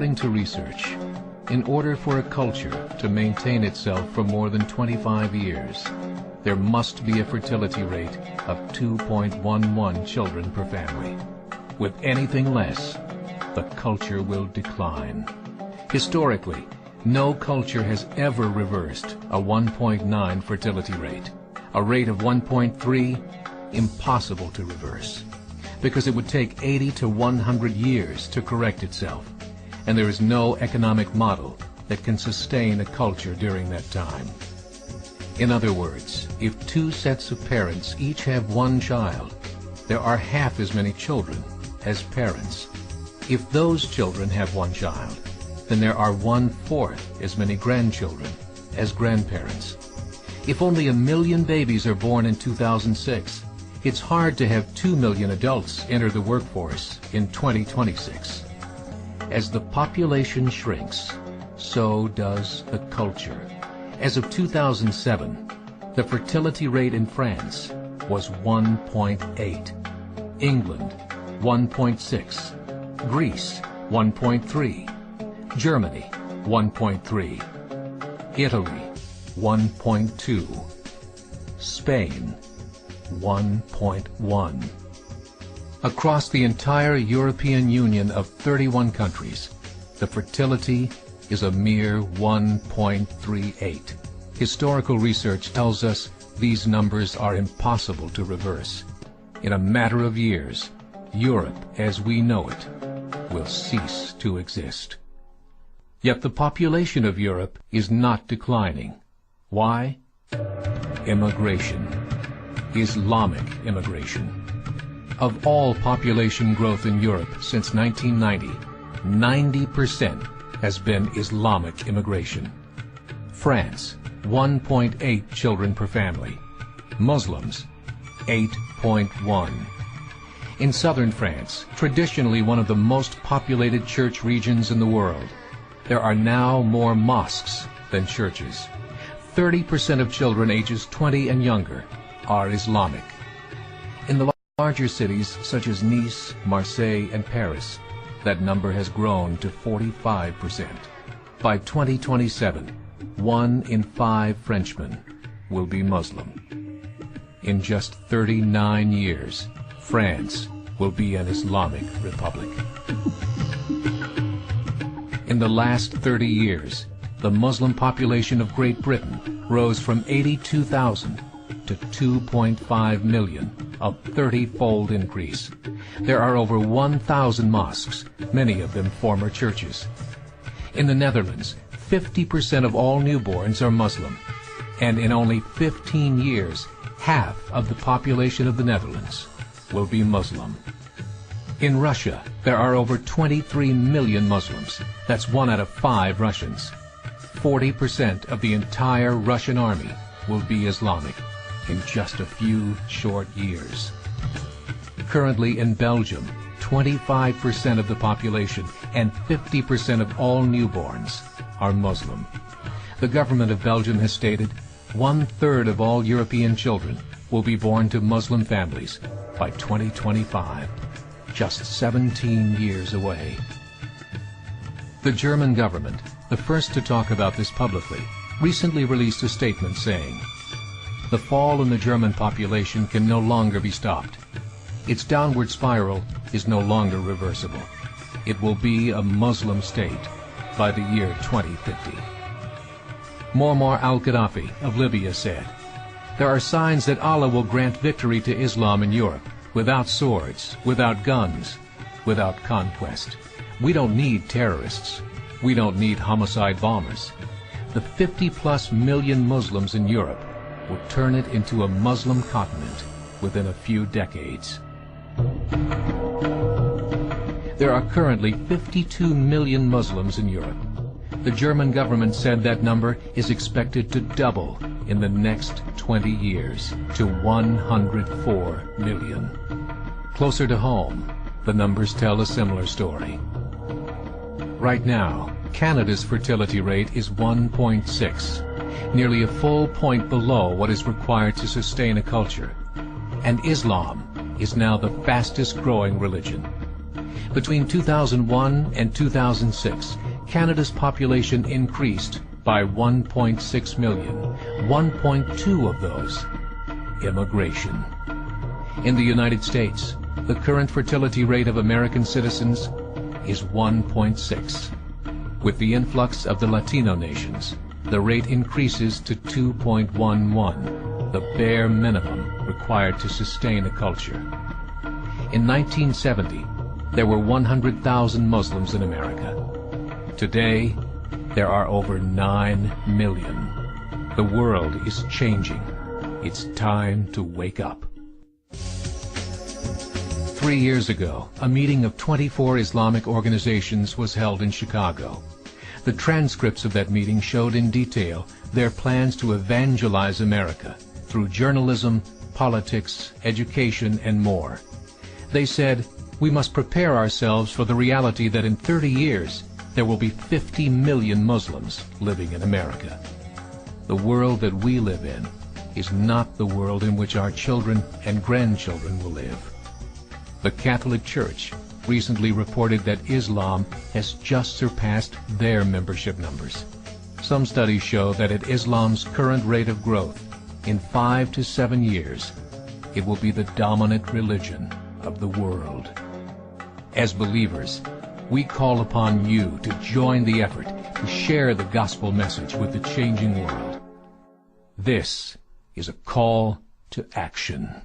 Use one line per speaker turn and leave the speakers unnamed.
According to research, in order for a culture to maintain itself for more than 25 years, there must be a fertility rate of 2.11 children per family. With anything less, the culture will decline. Historically, no culture has ever reversed a 1.9 fertility rate. A rate of 1.3, impossible to reverse, because it would take 80 to 100 years to correct itself, and there is no economic model that can sustain a culture during that time. In other words, if two sets of parents each have one child, there are half as many children as parents. If those children have one child, then there are 1/4 as many grandchildren as grandparents. If only 1 million babies are born in 2006, it's hard to have 2 million adults enter the workforce in 2026. As the population shrinks, so does the culture. As of 2007, the fertility rate in France was 1.8, England 1.6, Greece 1.3, Germany 1.3, Italy 1.2, Spain 1.1. Across the entire European Union of 31 countries, the fertility is a mere 1.38. Historical research tells us these numbers are impossible to reverse. In a matter of years, Europe as we know it will cease to exist. Yet the population of Europe is not declining. Why? Immigration. Islamic immigration. Of all population growth in Europe since 1990, 90% has been Islamic immigration. France, 1.8 children per family. Muslims, 8.1. In southern France, traditionally one of the most populated church regions in the world, there are now more mosques than churches. 30% of children ages 20 and younger are Islamic. In the larger cities such as Nice, Marseille, and Paris, that number has grown to 45%. By 2027, 1 in 5 Frenchmen will be Muslim. In just 39 years, France will be an Islamic republic. In the last 30 years, the Muslim population of Great Britain rose from 82,000 to 2.5 million, a 30-fold increase. There are over 1,000 mosques, many of them former churches. In the Netherlands, 50% of all newborns are Muslim, and in only 15 years, half of the population of the Netherlands will be Muslim. In Russia, there are over 23 million Muslims. That's 1 out of 5 Russians. 40% of the entire Russian army will be Islamic in just a few short years. Currently in Belgium, 25% of the population and 50% of all newborns are Muslim. The government of Belgium has stated 1/3 of all European children will be born to Muslim families by 2025, just 17 years away. The German government, the first to talk about this publicly, recently released a statement saying, "The fall in the German population can no longer be stopped. Its downward spiral is no longer reversible. It will be a Muslim state by the year 2050. Muammar al-Gaddafi of Libya said, "There are signs that Allah will grant victory to Islam in Europe, without swords, without guns, without conquest. We don't need terrorists. We don't need homicide bombers. The 50+ million Muslims in Europe will turn it into a Muslim continent within a few decades." There are currently 52 million Muslims in Europe. The German government said that number is expected to double in the next 20 years to 104 million. Closer to home, the numbers tell a similar story. Right now, Canada's fertility rate is 1.6, nearly a full point below what is required to sustain a culture. And Islam is now the fastest growing religion. Between 2001 and 2006, Canada's population increased by 1.6 million, 1.2 of those immigration. In the United States, the current fertility rate of American citizens is 1.6. With the influx of the Latino nations, the rate increases to 2.11, the bare minimum required to sustain a culture. In 1970, there were 100,000 Muslims in America. Today, there are over 9 million. The world is changing. It's time to wake up. 3 years ago, a meeting of 24 Islamic organizations was held in Chicago. The transcripts of that meeting showed in detail their plans to evangelize America through journalism, politics, education, and more. They said, we must prepare ourselves for the reality that in 30 years, there will be 50 million Muslims living in America. The world that we live in is not the world in which our children and grandchildren will live. The Catholic Church recently reported that Islam has just surpassed their membership numbers. Some studies show that at Islam's current rate of growth, in 5 to 7 years, it will be the dominant religion of the world. As believers, we call upon you to join the effort to share the gospel message with the changing world. This is a call to action.